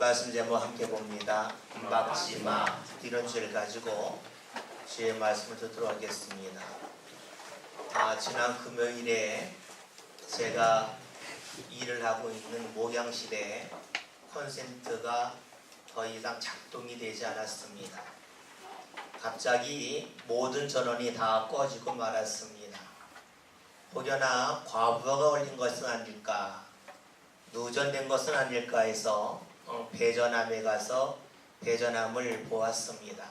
말씀 제목 함께 봅니다. 막지마 이런 주제를 가지고 주의 말씀을 듣도록 하겠습니다. 지난 금요일에 제가 일을 하고 있는 목양실에 콘센트가 더 이상 작동이 되지 않았습니다. 갑자기 모든 전원이 다 꺼지고 말았습니다. 혹여나 과부하가 걸린 것은 아닐까, 누전된 것은 아닐까 해서 배전함에 가서 배전함을 보았습니다.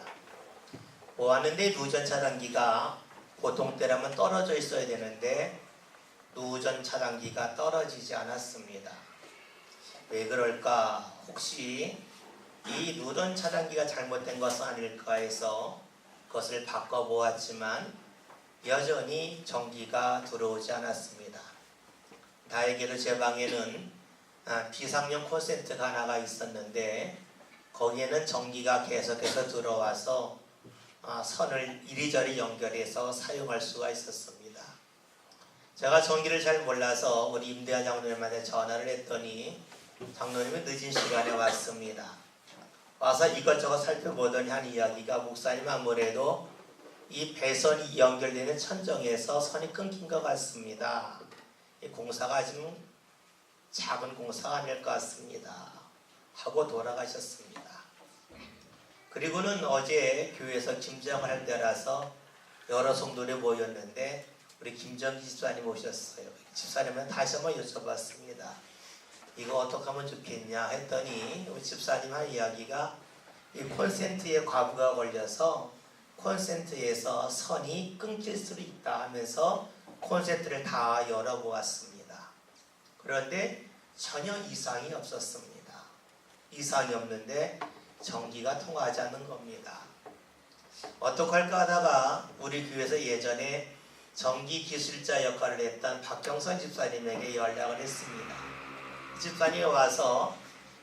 보았는데 누전 차단기가 보통 때라면 떨어져 있어야 되는데 누전 차단기가 떨어지지 않았습니다. 왜 그럴까? 혹시 이 누전 차단기가 잘못된 것은 아닐까 해서 그것을 바꿔보았지만 여전히 전기가 들어오지 않았습니다. 다행히도 제 방에는 비상용 콘센트가 하나가 있었는데 거기에는 전기가 계속해서 들어와서 선을 이리저리 연결해서 사용할 수가 있었습니다. 제가 전기를 잘 몰라서 우리 임대한 장로님한테 전화를 했더니 장로님이 늦은 시간에 왔습니다. 와서 이것저것 살펴보더니 한 이야기가, 목사님 아무래도 이 배선이 연결되는 천정에서 선이 끊긴 것 같습니다. 이 공사가 지금 작은 공사가 아닐 것 같습니다 하고 돌아가셨습니다. 그리고는 어제 교회에서 김장을 할 때라서 여러 성도들이 모였는데 우리 김정기 집사님 오셨어요. 집사님은 다시 한번 여쭤봤습니다. 이거 어떻게 하면 좋겠냐 했더니 우리 집사님 한 이야기가 이 콘센트에 과부가 걸려서 콘센트에서 선이 끊길 수도 있다 하면서 콘센트를 다 열어보았습니다. 그런데 전혀 이상이 없었습니다. 이상이 없는데 전기가 통하지 않는 겁니다. 어떡할까 하다가 우리 교회에서 예전에 전기기술자 역할을 했던 박경선 집사님에게 연락을 했습니다. 집사님이 와서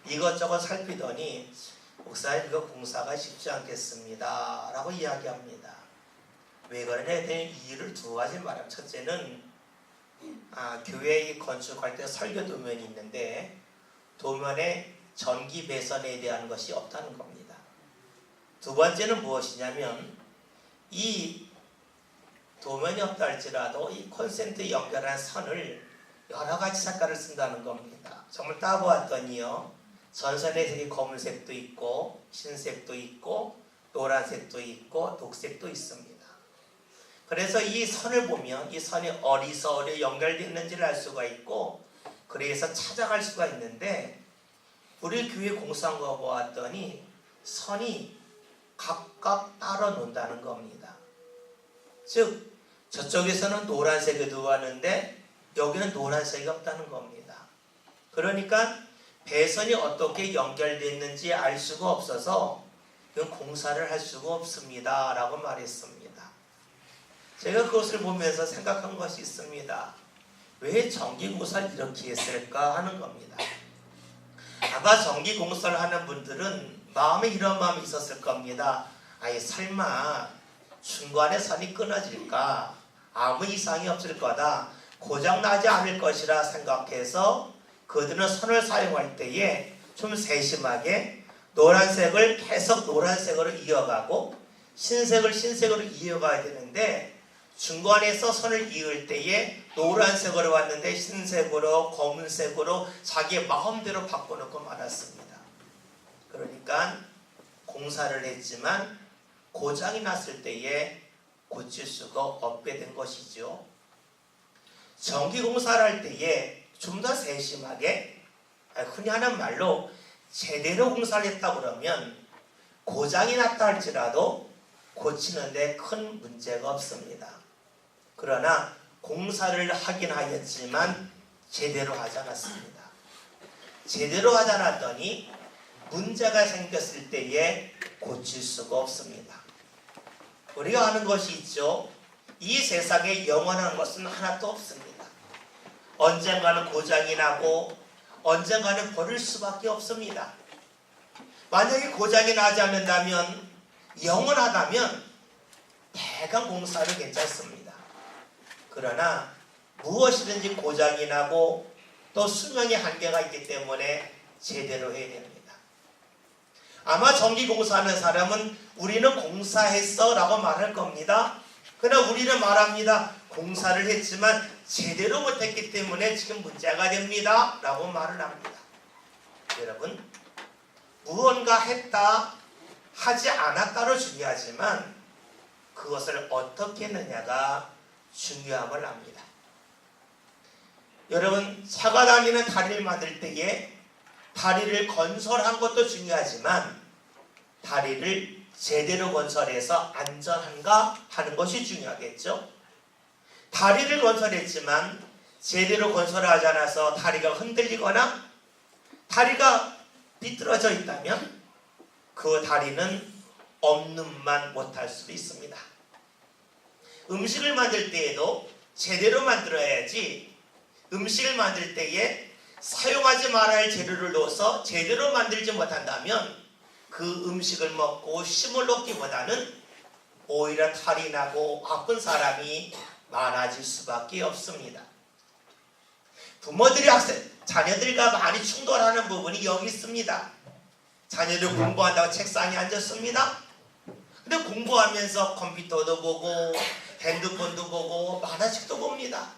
이것저것 살피더니 목사님 이거 공사가 쉽지 않겠습니다 라고 이야기합니다. 왜 그러냐 했더니 이 일을 두 가지 말하면, 첫째는 교회 건축할 때 설교 도면이 있는데 도면에 전기 배선에 대한 것이 없다는 겁니다. 두 번째는 무엇이냐면 이 도면이 없다 할지라도 이 콘센트에 연결한 선을 여러 가지 색깔을 쓴다는 겁니다. 정말 따보았더니요, 전선의 색이 검은색도 있고 흰색도 있고 노란색도 있고 녹색도 있습니다. 그래서 이 선을 보면 이 선이 어디서 연결되어 있는지를 알 수가 있고 그래서 찾아갈 수가 있는데 우리 교회 공사한 거 보았더니 선이 각각 따로 논다는 겁니다. 즉 저쪽에서는 노란색이 들어왔는데 여기는 노란색이 없다는 겁니다. 그러니까 배선이 어떻게 연결됐는지 알 수가 없어서 이건 공사를 할 수가 없습니다 라고 말했습니다. 제가 그것을 보면서 생각한 것이 있습니다. 왜 전기공사를 이렇게 했을까 하는 겁니다. 아마 전기공사를 하는 분들은 마음에 이런 마음이 있었을 겁니다. 설마 중간에 선이 끊어질까? 아무 이상이 없을 거다. 고장나지 않을 것이라 생각해서 그들은 선을 사용할 때에 좀 세심하게 노란색을 계속 노란색으로 이어가고 흰색을 흰색으로 이어가야 되는데 중간에서 선을 이을 때에 노란색으로 왔는데 흰색으로 검은색으로 자기 마음대로 바꿔놓고 말았습니다. 그러니까 공사를 했지만 고장이 났을 때에 고칠 수가 없게 된 것이죠. 전기공사를 할 때에 좀 더 세심하게, 흔히 하는 말로 제대로 공사를 했다 그러면 고장이 났다 할지라도 고치는데 큰 문제가 없습니다. 그러나 공사를 하긴 하였지만 제대로 하지 않았습니다. 제대로 하지 않았더니 문제가 생겼을 때에 고칠 수가 없습니다. 우리가 아는 것이 있죠. 이 세상에 영원한 것은 하나도 없습니다. 언젠가는 고장이 나고 언젠가는 버릴 수밖에 없습니다. 만약에 고장이 나지 않는다면, 영원하다면 대강 공사는 괜찮습니다. 그러나 무엇이든지 고장이 나고 또 수명의 한계가 있기 때문에 제대로 해야 됩니다. 아마 전기공사하는 사람은 우리는 공사했어 라고 말할 겁니다. 그러나 우리는 말합니다. 공사를 했지만 제대로 못했기 때문에 지금 문제가 됩니다 라고 말을 합니다. 여러분, 무언가 했다 하지 않았다로 중요하지만 그것을 어떻게 했느냐가 중요함을 압니다. 여러분, 차가 다니는 다리를 만들 때에 다리를 건설한 것도 중요하지만 다리를 제대로 건설해서 안전한가 하는 것이 중요하겠죠. 다리를 건설했지만 제대로 건설하지 않아서 다리가 흔들리거나 다리가 비뚤어져 있다면 그 다리는 없는만 못할 수도 있습니다. 음식을 만들 때에도 제대로 만들어야지 음식을 만들 때에 사용하지 말아야 할 재료를 넣어서 제대로 만들지 못한다면 그 음식을 먹고 심을 놓기보다는 오히려 탈이 나고 아픈 사람이 많아질 수밖에 없습니다. 부모들이 자녀들과 많이 충돌하는 부분이 여기 있습니다. 자녀들 공부한다고 책상에 앉았습니다. 근데 공부하면서 컴퓨터도 보고 핸드폰도 보고 만화책도 봅니다.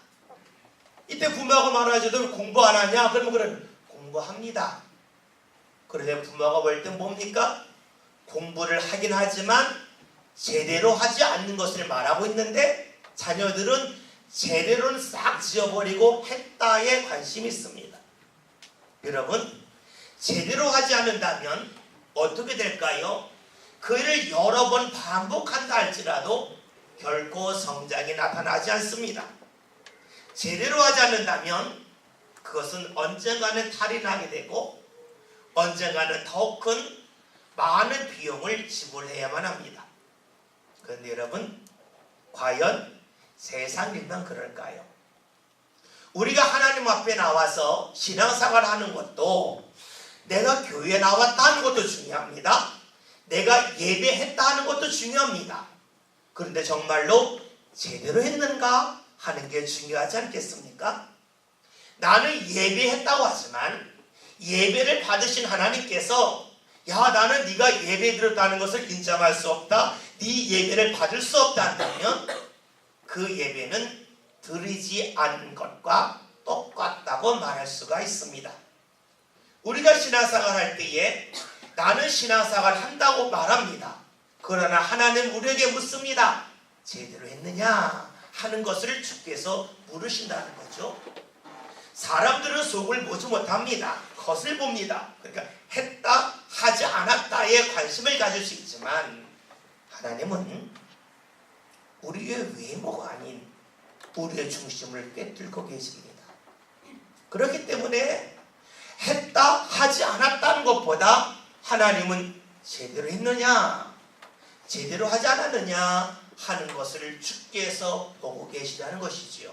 이때 부모가 말하자도 공부 안 하냐? 그러면 그래 공부합니다. 그런데 부모가 볼 때 뭡니까? 공부를 하긴 하지만 제대로 하지 않는 것을 말하고 있는데 자녀들은 제대로는 싹 지어버리고 했다에 관심이 있습니다. 여러분, 제대로 하지 않는다면 어떻게 될까요? 그 일을 여러 번 반복한다 할지라도 결코 성장이 나타나지 않습니다. 제대로 하지 않는다면 그것은 언젠가는 탈이 나게 되고 언젠가는 더 큰 많은 비용을 지불해야만 합니다. 그런데 여러분, 과연 세상 일만 그럴까요? 우리가 하나님 앞에 나와서 신앙생활을 하는 것도 내가 교회에 나왔다는 것도 중요합니다. 내가 예배했다 하는 것도 중요합니다. 그런데 정말로 제대로 했는가 하는 게 중요하지 않겠습니까? 나는 예배했다고 하지만 예배를 받으신 하나님께서 야, 나는 네가 예배 드렸다는 것을 인정할 수 없다, 네 예배를 받을 수 없다 한다면 그 예배는 드리지 않은 것과 똑같다고 말할 수가 있습니다. 우리가 신앙생활 할 때에 나는 신앙생활 한다고 말합니다. 그러나 하나님 우리에게 묻습니다. 제대로 했느냐 하는 것을 주께서 물으신다는 거죠. 사람들은 속을 보지 못합니다. 겉을 봅니다. 그러니까 했다 하지 않았다에 관심을 가질 수 있지만 하나님은 우리의 외모가 아닌 우리의 중심을 꿰뚫고 계십니다. 그렇기 때문에 했다 하지 않았다는 것보다 하나님은 제대로 했느냐 제대로 하지 않았느냐 하는 것을 주께서 보고 계시다는 것이지요.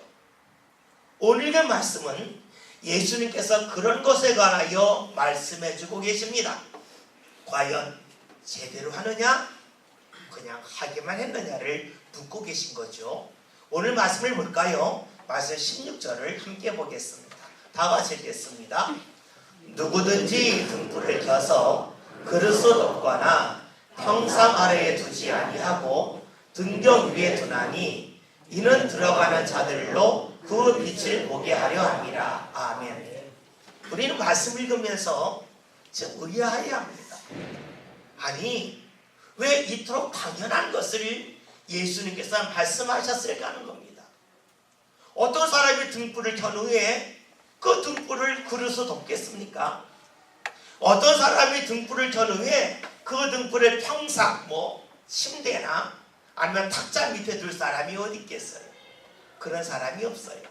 오늘의 말씀은 예수님께서 그런 것에 관하여 말씀해주고 계십니다. 과연 제대로 하느냐 그냥 하기만 했느냐를 묻고 계신 거죠. 오늘 말씀을 볼까요? 말씀 16절을 함께 보겠습니다. 다 같이 읽겠습니다. 누구든지 등불을 켜서 그릇에 덮거나 평상 아래에 두지 아니하고 등경 위에 두나니 이는 들어가는 자들로 그 빛을 보게 하려 함이라. 아멘. 우리는 말씀 읽으면서 좀 의아해야 합니다. 아니 왜 이토록 당연한 것을 예수님께서 말씀하셨을까 하는 겁니다. 어떤 사람이 등불을 켠 후에 그 등불을 그릇에 덮겠습니까? 어떤 사람이 등불을 켠 후에 그 등불을 평상 침대나 아니면 탁자 밑에 둘 사람이 어디 있겠어요? 그런 사람이 없어요.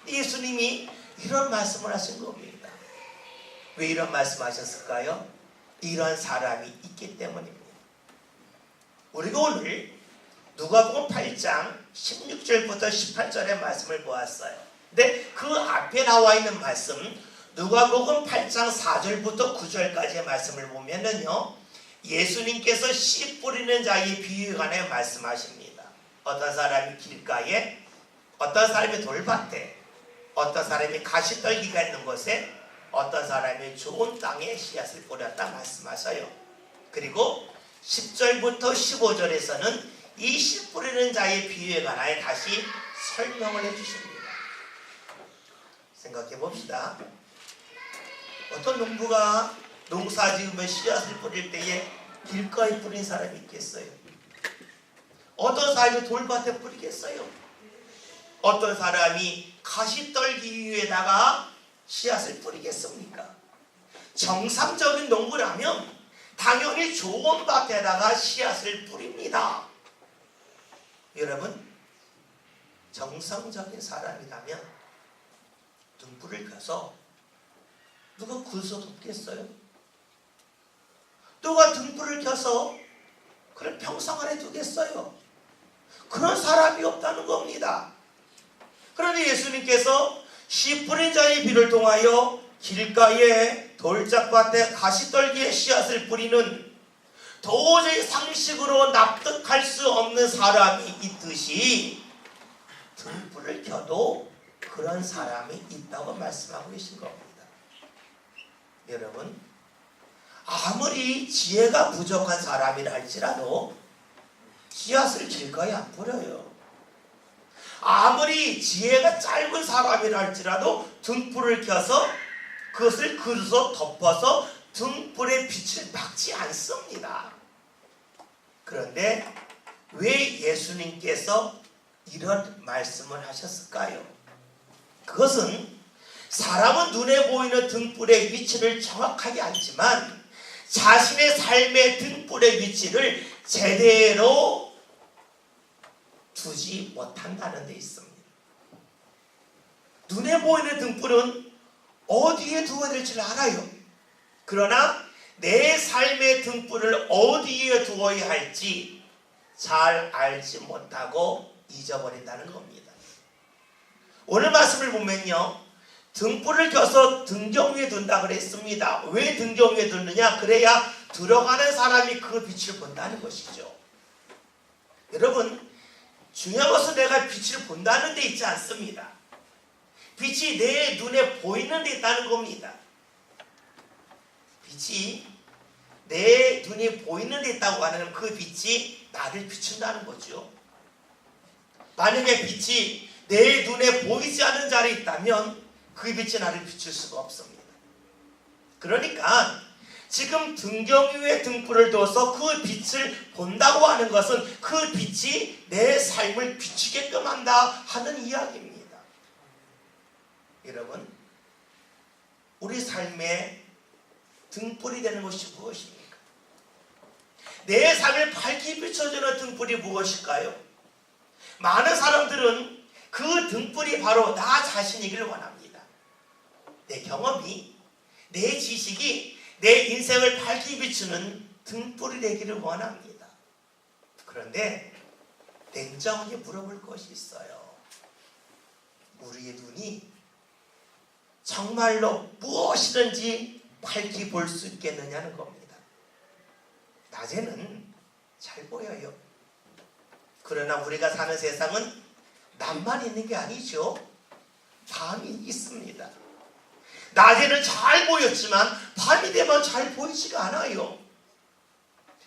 예수님이 이런 말씀을 하신 겁니다. 왜 이런 말씀하셨을까요? 이런 사람이 있기 때문입니다. 우리가 오늘 누가복음 8장 16절부터 18절의 말씀을 보았어요. 근데 그 앞에 나와 있는 말씀 누가복음 8장 4절부터 9절까지의 말씀을 보면은요, 예수님께서 씨 뿌리는 자의 비유에 관해 말씀하십니다. 어떤 사람이 길가에, 어떤 사람이 돌밭에, 어떤 사람이 가시떨기가 있는 곳에, 어떤 사람이 좋은 땅에 씨앗을 뿌렸다 말씀하셔요. 그리고 10절부터 15절에서는 이 씨 뿌리는 자의 비유에 관하여 다시 설명을 해주십니다. 생각해 봅시다. 어떤 농부가 농사 지으며 씨앗을 뿌릴 때에 길가에 뿌린 사람이 있겠어요? 어떤 사람이 돌밭에 뿌리겠어요? 어떤 사람이 가시떨기 위에다가 씨앗을 뿌리겠습니까? 정상적인 농부라면 당연히 좋은 밭에다가 씨앗을 뿌립니다. 여러분, 정상적인 사람이라면 등불을 켜서 누가 굴서 돕겠어요? 누가 등불을 켜서 그걸 평상 안에 두겠어요? 그런 사람이 없다는 겁니다. 그런데 예수님께서 씨 뿌린 자의 비를 통하여 길가에 돌짝밭에 가시떨기에 씨앗을 뿌리는 도저히 상식으로 납득할 수 없는 사람이 있듯이 등불을 켜도 그런 사람이 있다고 말씀하고 계신 겁니다. 여러분, 아무리 지혜가 부족한 사람이라 할지라도 씨앗을 길가에 안 뿌려요. 아무리 지혜가 짧은 사람이라 할지라도 등불을 켜서 그것을 그릇으로 덮어서 등불의 빛을 막지 않습니다. 그런데 왜 예수님께서 이런 말씀을 하셨을까요? 그것은 사람은 눈에 보이는 등불의 위치를 정확하게 알지만 자신의 삶의 등불의 위치를 제대로 두지 못한다는 데 있습니다. 눈에 보이는 등불은 어디에 두어야 될지 알아요. 그러나 내 삶의 등불을 어디에 두어야 할지 잘 알지 못하고 잊어버린다는 겁니다. 오늘 말씀을 보면요, 등불을 켜서 등경 위에 둔다 그랬습니다. 왜 등경 위에 두느냐? 그래야 들어가는 사람이 그 빛을 본다는 것이죠. 여러분, 중요한 것은 내가 빛을 본다는 데 있지 않습니다. 빛이 내 눈에 보이는 데 있다는 겁니다. 빛이 내 눈이 보이는 데 있다고 하는 그 빛이 나를 비춘다는 거죠. 만약에 빛이 내 눈에 보이지 않는 자리에 있다면 그 빛이 나를 비출 수가 없습니다. 그러니까 지금 등경 위에 등불을 둬서 그 빛을 본다고 하는 것은 그 빛이 내 삶을 비추게끔 한다 하는 이야기입니다. 여러분, 우리 삶에 등불이 되는 것이 무엇입니까? 내 삶을 밝게 비춰주는 등불이 무엇일까요? 많은 사람들은 그 등불이 바로 나 자신이기를 원합니다. 내 경험이, 내 지식이 내 인생을 밝게 비추는 등불이 되기를 원합니다. 그런데 냉정하게 물어볼 것이 있어요. 우리의 눈이 정말로 무엇이든지 밝게 볼 수 있겠느냐는 겁니다. 낮에는 잘 보여요. 그러나 우리가 사는 세상은 낮만 있는 게 아니죠. 밤이 있습니다. 낮에는 잘 보였지만 밤이 되면 잘 보이지가 않아요.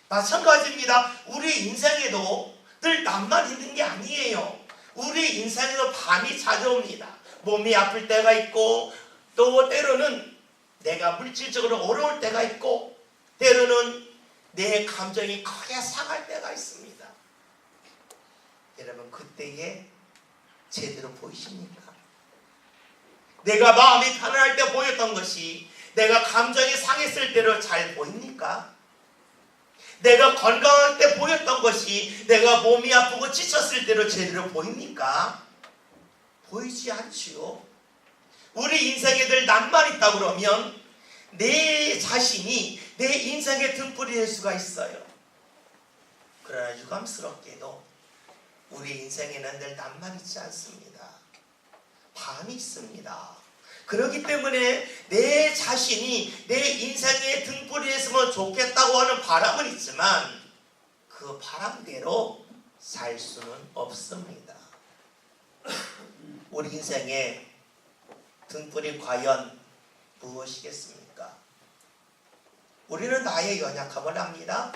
마찬가지입니다. 우리 인생에도 늘 낮만 있는 게 아니에요. 우리 인생에도 밤이 찾아옵니다. 몸이 아플 때가 있고, 또 때로는 내가 물질적으로 어려울 때가 있고, 때로는 내 감정이 크게 상할 때가 있습니다. 여러분, 그때에 제대로 보이십니까? 내가 마음이 편안할 때 보였던 것이 내가 감정이 상했을 때로 잘 보입니까? 내가 건강할 때 보였던 것이 내가 몸이 아프고 지쳤을 때로 제대로 보입니까? 보이지 않지요. 우리 인생에 늘 낭만 있다 그러면 내 자신이 내 인생의 등불이 될 수가 있어요. 그러나 유감스럽게도 우리 인생에는 늘 낭만 있지 않습니다. 밤이 있습니다. 그렇기 때문에 내 자신이 내 인생의 등불이 됐으면 좋겠다고 하는 바람은 있지만 그 바람대로 살 수는 없습니다. 우리 인생의 등불이 과연 무엇이겠습니까? 우리는 나의 연약함을 압니다.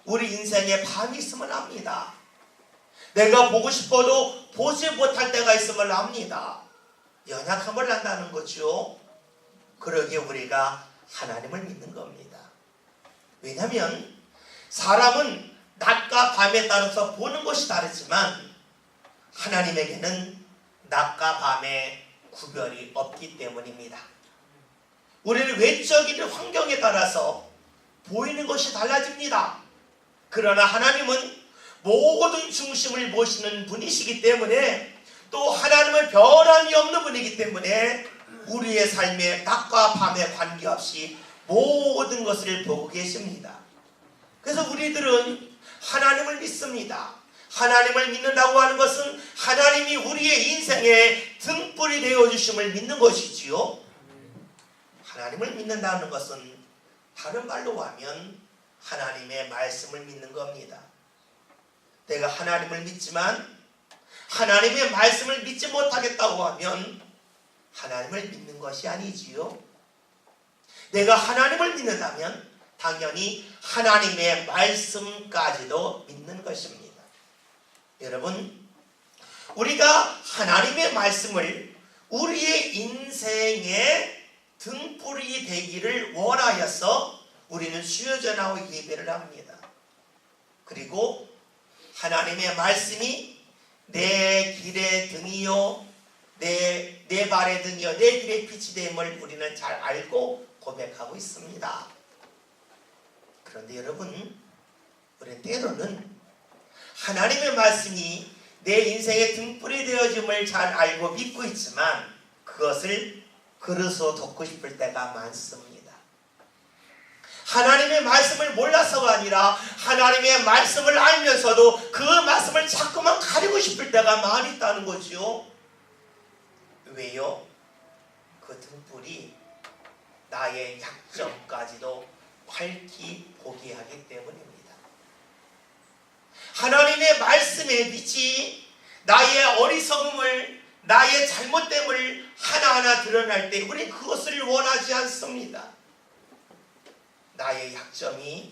우리 인생에 밤이 있음을 압니다. 내가 보고 싶어도 보지 못할 때가 있음을 압니다. 연약함을 안다는 거죠. 그러기에 우리가 하나님을 믿는 겁니다. 왜냐하면 사람은 낮과 밤에 따라서 보는 것이 다르지만 하나님에게는 낮과 밤의 구별이 없기 때문입니다. 우리는 외적인 환경에 따라서 보이는 것이 달라집니다. 그러나 하나님은 모든 중심을 모시는 분이시기 때문에 또 하나님은 변함이 없는 분이기 때문에 우리의 삶에 낮과 밤에 관계없이 모든 것을 보고 계십니다. 그래서 우리들은 하나님을 믿습니다. 하나님을 믿는다고 하는 것은 하나님이 우리의 인생에 등불이 되어주심을 믿는 것이지요. 하나님을 믿는다는 것은 다른 말로 하면 하나님의 말씀을 믿는 겁니다. 내가 하나님을 믿지만 하나님의 말씀을 믿지 못하겠다고 하면 하나님을 믿는 것이 아니지요. 내가 하나님을 믿는다면 당연히 하나님의 말씀까지도 믿는 것입니다. 여러분, 우리가 하나님의 말씀을 우리의 인생의 등불이 되기를 원하여서 우리는 수요전하고 예배를 합니다. 그리고 하나님의 말씀이 내 길의 등이요 내 발의 등이요 내 길의 빛이 됨을 우리는 잘 알고 고백하고 있습니다. 그런데 여러분, 우리는 때로는 하나님의 말씀이 내 인생의 등불이 되어짐을 잘 알고 믿고 있지만 그것을 그릇으로 덮고 싶을 때가 많습니다. 하나님의 말씀을 몰라서가 아니라 하나님의 말씀을 알면서도 그 말씀을 자꾸만 가리고 싶을 때가 많이 있다는 거지요. 왜요? 그 등불이 나의 약점까지도 밝히 보게 하기 때문입니다. 하나님의 말씀의 빛이 나의 어리석음을, 나의 잘못됨을 하나하나 드러날 때 우리 그것을 원하지 않습니다. 나의 약점이,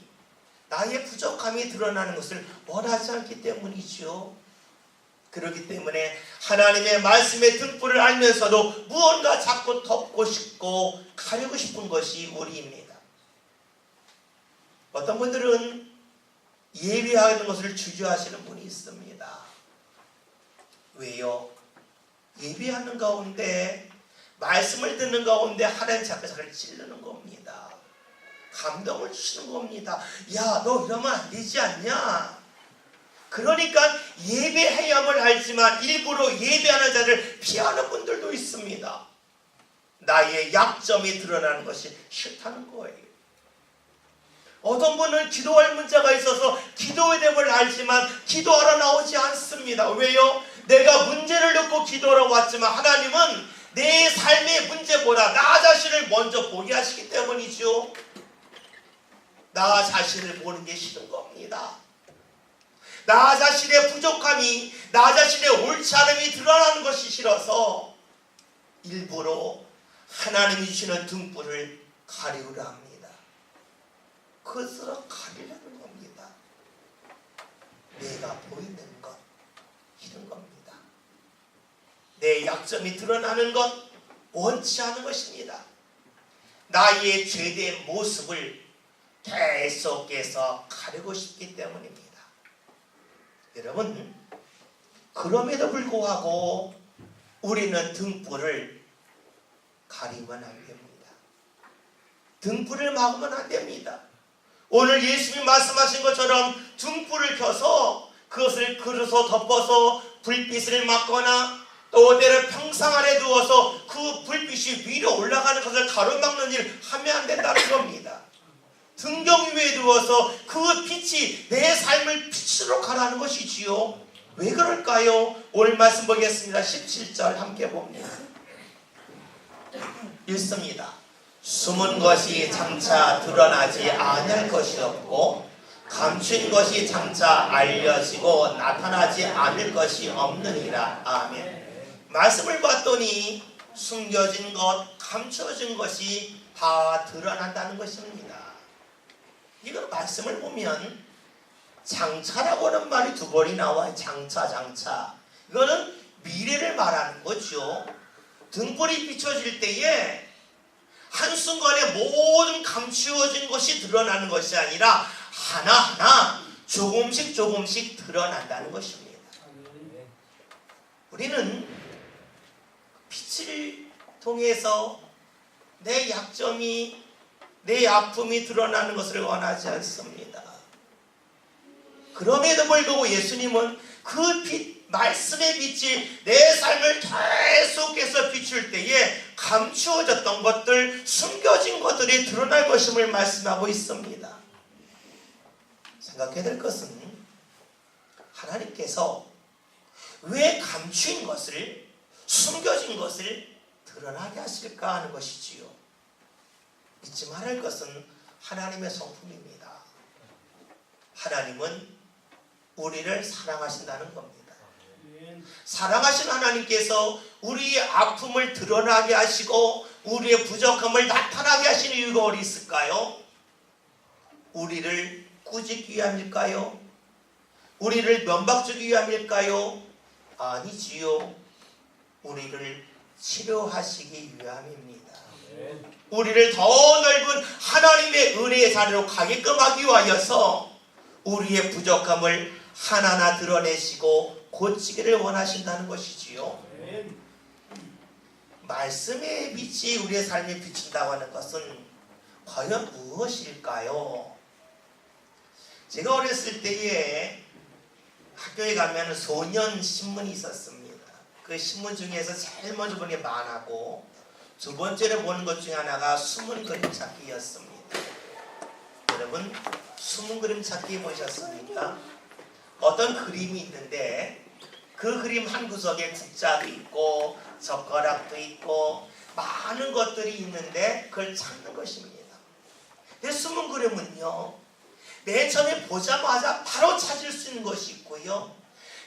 나의 부족함이 드러나는 것을 원하지 않기 때문이죠. 그렇기 때문에 하나님의 말씀의 등불을 알면서도 무언가 자꾸 덮고 싶고 가리고 싶은 것이 우리입니다. 어떤 분들은 예배하는 것을 주저하시는 분이 있습니다. 왜요? 예배하는 가운데, 말씀을 듣는 가운데 하나님 자꾸 찌르는 겁니다. 감동을 주시는 겁니다. 야, 너 이러면 안 되지 않냐? 그러니까 예배해야만 알지만 일부러 예배하는 자를 피하는 분들도 있습니다. 나의 약점이 드러나는 것이 싫다는 거예요. 어떤 분은 기도할 문제가 있어서 기도의 됨을 알지만 기도하러 나오지 않습니다. 왜요? 내가 문제를 놓고 기도하러 왔지만 하나님은 내 삶의 문제보다 나 자신을 먼저 보게 하시기 때문이죠. 나 자신을 보는 게 싫은 겁니다. 나 자신의 부족함이, 나 자신의 옳지 않음이 드러나는 것이 싫어서 일부러 하나님이 주시는 등불을 가리우려 합니다. 그것으로 가리려는 겁니다. 내가 보이는 것, 이런 겁니다. 내 약점이 드러나는 것 원치 않은 것입니다. 나의 죄된 모습을 계속해서 가리고 싶기 때문입니다. 여러분, 그럼에도 불구하고 우리는 등불을 가리면 안 됩니다. 등불을 막으면 안 됩니다. 오늘 예수님이 말씀하신 것처럼 등불을 켜서 그것을 그릇으로 덮어서 불빛을 막거나 또 때를 평상 아래 두어서 그 불빛이 위로 올라가는 것을 가로막는 일을 하면 안 된다는 겁니다. 등경 위에 두어서 그 빛이 내 삶을 빛으로 가라는 것이지요. 왜 그럴까요? 오늘 말씀 보겠습니다. 17절 함께 봅니다. 읽습니다. 숨은 것이 장차 드러나지 않을 것이 없고 감춘 것이 장차 알려지고 나타나지 않을 것이 없느니라. 아멘. 말씀을 봤더니 숨겨진 것, 감춰진 것이 다 드러난다는 것입니다. 이거 말씀을 보면 장차라고 하는 말이 두 번이 나와요. 장차. 이거는 미래를 말하는 거죠. 등불이 비춰질 때에 한순간에 모든 감추어진 것이 드러나는 것이 아니라 하나하나 조금씩 드러난다는 것입니다. 우리는 빛을 통해서 내 약점이, 내 아픔이 드러나는 것을 원하지 않습니다. 그럼에도 불구하고 예수님은 그 빛, 말씀의 빛이 내 삶을 계속해서 비출 때에 감추어졌던 것들, 숨겨진 것들이 드러날 것임을 말씀하고 있습니다. 생각해야 될 것은 하나님께서 왜 감추인 것을, 숨겨진 것을 드러나게 하실까 하는 것이지요. 잊지 말할 것은 하나님의 성품입니다. 하나님은 우리를 사랑하신다는 겁니다. 사랑하신 하나님께서 우리의 아픔을 드러나게 하시고 우리의 부족함을 나타나게 하시는 이유가 어디 있을까요? 우리를 꾸짖기 위함일까요? 우리를 면박주기 위함일까요? 아니지요. 우리를 치료하시기 위함입니다. 우리를 더 넓은 하나님의 은혜의 자리로 가게끔 하기 위하여서 우리의 부족함을 하나하나 드러내시고 고치기를 원하신다는 것이지요. 말씀의 빛이 우리의 삶에 비친다고 하는 것은 과연 무엇일까요? 제가 어렸을 때에 학교에 가면 소년 신문이 있었습니다. 그 신문 중에서 제일 먼저 보는 게 만화고 두 번째로 보는 것 중에 하나가 숨은 그림 찾기였습니다. 여러분, 숨은 그림 찾기 보셨습니까? 어떤 그림이 있는데 그 그림 한 구석에 국자도 있고 젓가락도 있고 많은 것들이 있는데 그걸 찾는 것입니다. 근데 숨은 그림은요, 맨 처음에 보자마자 바로 찾을 수 있는 것이 있고요,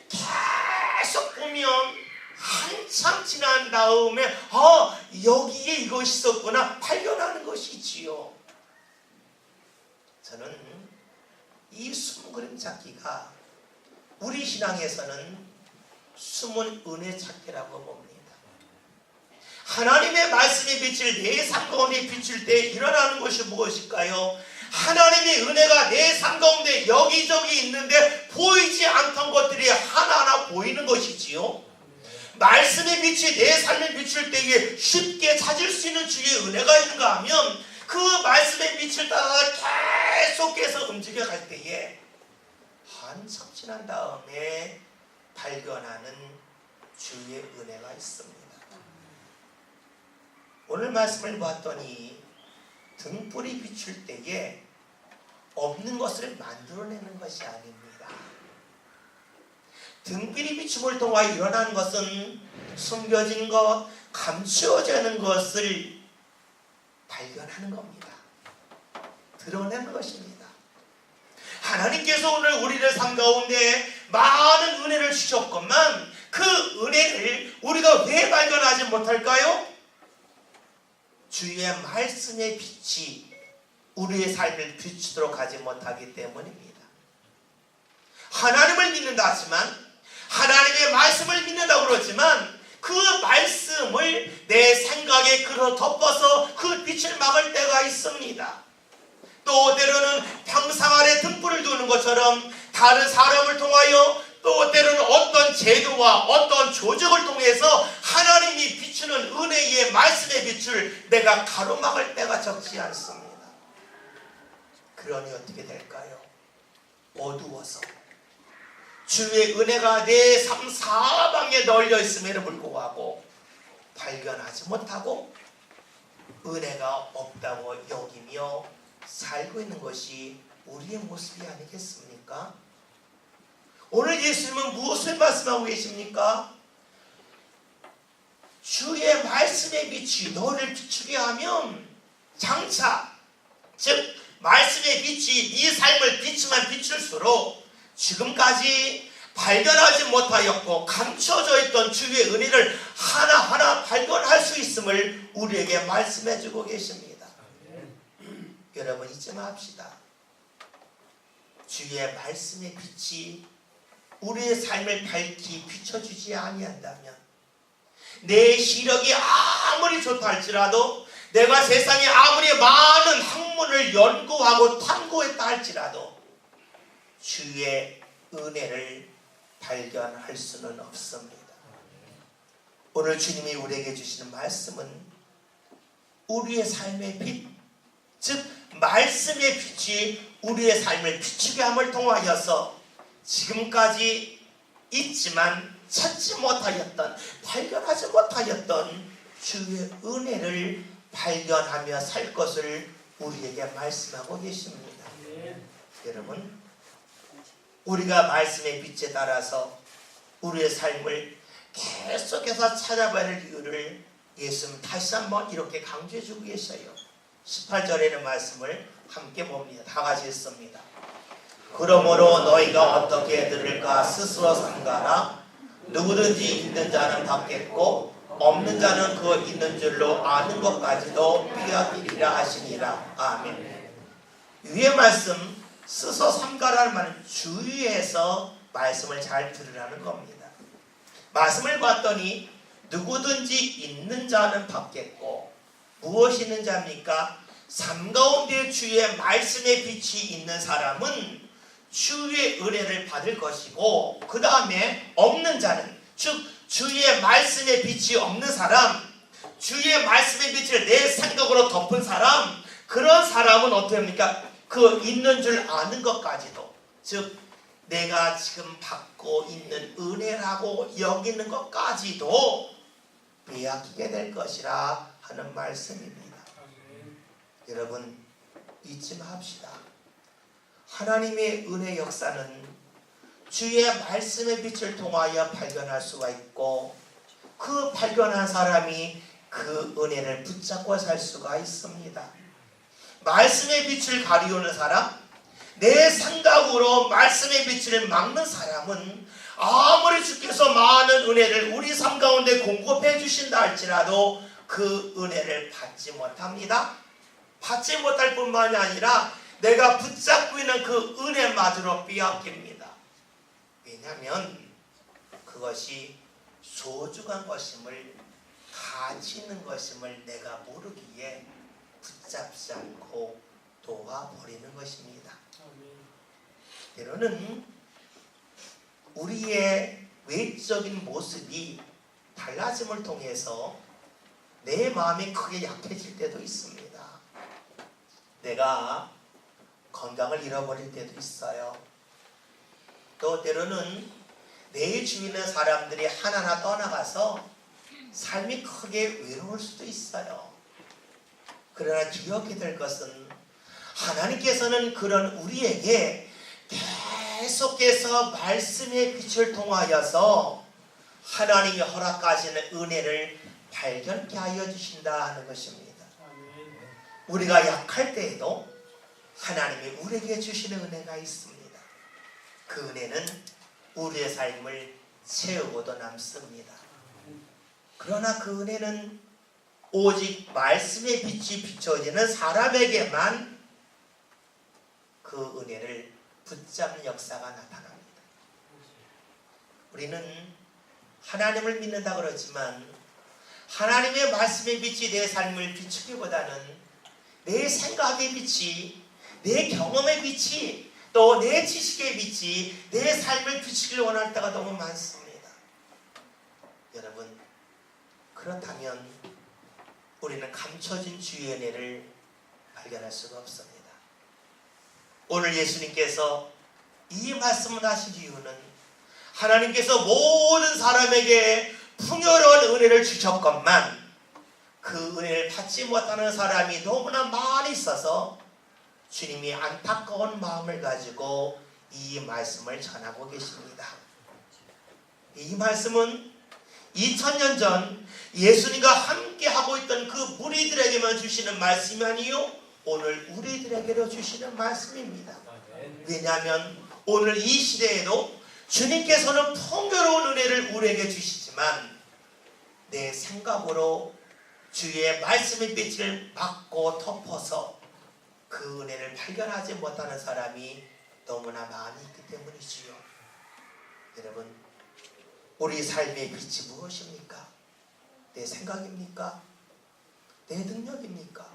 계속 보면 한참 지난 다음에 여기에 이것이 있었구나 발견하는 것이지요. 저는 이 숨은 그림 찾기가 우리 신앙에서는 숨은 은혜 찾기라고 봅니다. 하나님의 말씀의 빛을 내 삶 가운데 비출 때 일어나는 것이 무엇일까요? 하나님의 은혜가 내 삶 가운데 여기저기 있는데 보이지 않던 것들이 하나하나 보이는 것이지요. 말씀의 빛이 내 삶에 비출 때에 쉽게 찾을 수 있는 주의 은혜가 있는가 하면 그 말씀의 빛을 따라 계속해서 움직여갈 때에 한참 지난 다음에 발견하는 주의 은혜가 있습니다. 오늘 말씀을 봤더니 등불이 비출 때에 없는 것을 만들어내는 것이 아닙니다. 등불이 비춤을 통하여 일어나는 것은 숨겨진 것, 감추어지는 것을 발견하는 겁니다. 드러내는 것입니다. 하나님께서 오늘 우리를 삶 가운데 많은 은혜를 주셨건만 그 은혜를 우리가 왜 발견하지 못할까요? 주의 말씀의 빛이 우리의 삶을 비추도록 하지 못하기 때문입니다. 하나님을 믿는다 하지만, 하나님의 말씀을 믿는다고 그러지만 그 말씀을 내 생각에 그려 덮어서 그 빛을 막을 때가 있습니다. 또 때로는 평상 아래 등불을 두는 것처럼 다른 사람을 통하여, 또 때로는 어떤 제도와 어떤 조직을 통해서 하나님이 비추는 은혜의 말씀의 빛을 내가 가로막을 때가 적지 않습니다. 그러니 어떻게 될까요? 어두워서 주의 은혜가 내 삶 사방에 널려 있음에도 불구하고 발견하지 못하고 은혜가 없다고 여기며 살고 있는 것이 우리의 모습이 아니겠습니까? 오늘 예수님은 무엇을 말씀하고 계십니까? 주의 말씀의 빛이 너를 비추게 하면 장차, 즉 말씀의 빛이 네 삶을 비추면 비출수록 지금까지 발견하지 못하였고 감춰져 있던 주의 은혜를 하나하나 발견할 수 있음을 우리에게 말씀해 주고 계십니다. 여러분 잊지 맙시다. 주의 말씀의 빛이 우리의 삶을 밝히 비춰주지 아니한다면, 내 시력이 아무리 좋다 할지라도, 내가 세상에 아무리 많은 학문을 연구하고 탐구했다 할지라도 주의 은혜를 발견할 수는 없습니다. 오늘 주님이 우리에게 주시는 말씀은 우리의 삶의 빛, 즉 말씀의 빛이 우리의 삶을 비추게 함을 통하여서 지금까지 있지만 찾지 못하였던, 발견하지 못하였던 주의 은혜를 발견하며 살 것을 우리에게 말씀하고 계십니다. 여러분, 우리가 말씀의 빛에 따라서 우리의 삶을 계속해서 찾아봐야 할 이유를 예수님 다시 한번 이렇게 강조해 주고 계셔요. 18절에는 말씀을 함께 봅니다. 다 같이 읽습니다. 그러므로 너희가 어떻게 들을까 스스로 삼가라. 누구든지 있는 자는 받겠고 없는 자는 그 있는 줄로 아는 것까지도 빼앗기리라 하시니라. 아멘. 위의 말씀 스스로 삼가라는 말은 주의해서 말씀을 잘 들으라는 겁니다. 말씀을 봤더니 누구든지 있는 자는 받겠고, 무엇이 있는 자입니까? 삶 가운데 주의 말씀의 빛이 있는 사람은 주의 은혜를 받을 것이고, 그 다음에 없는 자는, 즉 주의 말씀의 빛이 없는 사람, 주의 말씀의 빛을 내 생각으로 덮은 사람, 그런 사람은 어떻게 합니까? 그 있는 줄 아는 것까지도, 즉 내가 지금 받고 있는 은혜라고 여기는 것까지도 빼앗기게 될 것이라 하는 말씀입니다. 여러분 잊지 맙시다. 하나님의 은혜 역사는 주의 말씀의 빛을 통하여 발견할 수가 있고, 그 발견한 사람이 그 은혜를 붙잡고 살 수가 있습니다. 말씀의 빛을 가리우는 사람, 내 생각으로 말씀의 빛을 막는 사람은 아무리 주께서 많은 은혜를 우리 삶 가운데 공급해 주신다 할지라도 그 은혜를 받지 못합니다. 받지 못할 뿐만이 아니라 내가 붙잡고 있는 그 은혜마저로 빼앗깁니다. 왜냐하면 그것이 소중한 것임을, 가치 있는 것임을 내가 모르기에 붙잡지 않고 놓아버리는 것입니다. 때로는 우리의 외적인 모습이 달라짐을 통해서 내 마음이 크게 약해질 때도 있습니다. 내가 건강을 잃어버릴 때도 있어요. 또 때로는 내 주위에 있는 사람들이 하나하나 떠나가서 삶이 크게 외로울 수도 있어요. 그러나 기억해야 될 것은 하나님께서는 그런 우리에게 계속해서 말씀의 빛을 통하여서 하나님이 허락하시는 은혜를 발견케 하여 주신다 하는 것입니다. 우리가 약할 때에도 하나님이 우리에게 주시는 은혜가 있습니다. 그 은혜는 우리의 삶을 채우고도 남습니다. 그러나 그 은혜는 오직 말씀의 빛이 비춰지는 사람에게만 그 은혜를 붙잡는 역사가 나타납니다. 우리는 하나님을 믿는다 그러지만 하나님의 말씀의 빛이 내 삶을 비추기보다는 내 생각의 빛이, 내 경험의 빛이, 또 내 지식의 빛이 내 삶을 비추기를 원할 때가 너무 많습니다. 여러분, 그렇다면 우리는 감춰진 주의 은혜를 발견할 수가 없습니다. 오늘 예수님께서 이 말씀을 하신 이유는 하나님께서 모든 사람에게 풍요로운 은혜를 주셨건만 그 은혜를 받지 못하는 사람이 너무나 많이 있어서 주님이 안타까운 마음을 가지고 이 말씀을 전하고 계십니다. 이 말씀은 2000년 전 예수님과 함께 하고 있던 그 무리들에게만 주시는 말씀이 아니요, 오늘 우리들에게도 주시는 말씀입니다. 왜냐하면 오늘 이 시대에도 주님께서는 풍요로운 은혜를 우리에게 주시지만 내 생각으로 주의 말씀의 빛을 막고 덮어서 그 은혜를 발견하지 못하는 사람이 너무나 많이 있기 때문이지요. 여러분, 우리 삶의 빛이 무엇입니까? 내 생각입니까? 내 능력입니까?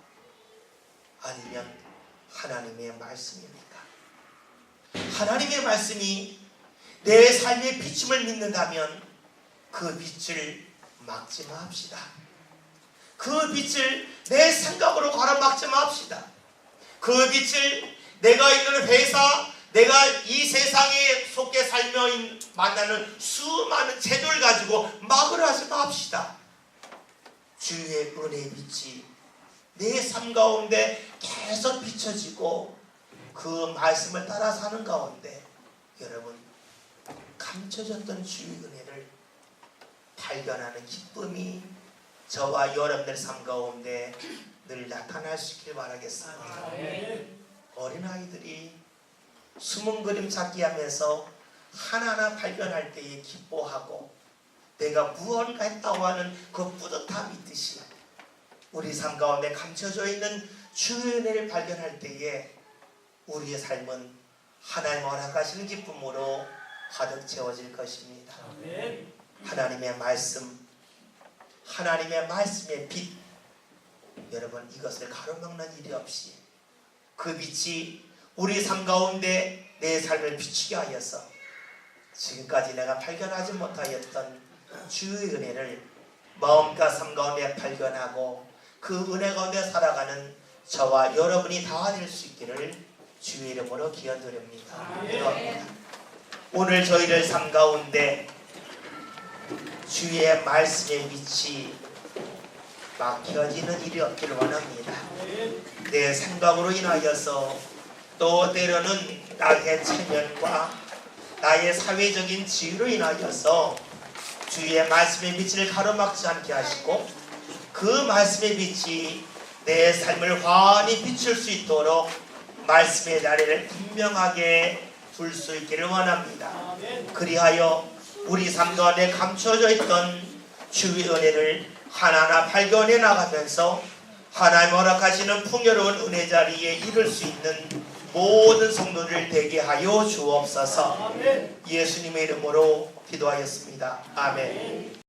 아니면 하나님의 말씀입니까? 하나님의 말씀이 내 삶의 비춤을 믿는다면 그 빛을 막지 맙시다. 그 빛을 내 생각으로 가로막지 맙시다. 그 빛을 내가 있는 회사, 내가 이 세상에 속해 살며 만나는 수많은 제도를 가지고 막으려 하지 맙시다. 주의 은혜의 빛이 내 삶 가운데 계속 비춰지고 그 말씀을 따라 사는 가운데 여러분, 감춰졌던 주의 은혜를 발견하는 기쁨이 저와 여러분들 삶 가운데 늘 나타날 수 있길 바라겠습니다. 어린아이들이 숨은 그림 찾기 하면서 하나하나 발견할 때에 기뻐하고 내가 무언가 했다고 하는 그 뿌듯함이 있듯이 우리 삶 가운데 감춰져 있는 주의 은혜를 발견할 때에 우리의 삶은 하나님 허락하시는 기쁨으로 가득 채워질 것입니다. 하나님의 말씀, 하나님의 말씀의 빛, 여러분, 이것을 가로막는 일이 없이 그 빛이 우리 삶 가운데 내 삶을 비추게 하여서 지금까지 내가 발견하지 못하였던 주의 은혜를 마음과 삶 가운데 발견하고 그 은혜 가운데 살아가는 저와 여러분이 다 될 수 있기를 주의 이름으로 기원드립니다. 기도합니다. 오늘 저희들 삶 가운데 주의 말씀의 빛이 막혀지는 일이 없기를 원합니다. 내 생각으로 인하여서 또 때로는 나의 체면과 나의 사회적인 지위로 인하여서 주의 말씀의 빛을 가로막지 않게 하시고 그 말씀의 빛이 내 삶을 환히 비출 수 있도록 말씀의 자리를 분명하게 둘 수 있기를 원합니다. 그리하여 우리 삶 가운데 감춰져 있던 주의 은혜를 하나하나 발견해 나가면서 하나님 허락하시는 풍요로운 은혜 자리에 이룰 수 있는 모든 성도들 되게 하여 주옵소서. 예수님의 이름으로 기도하였습니다. 아멘.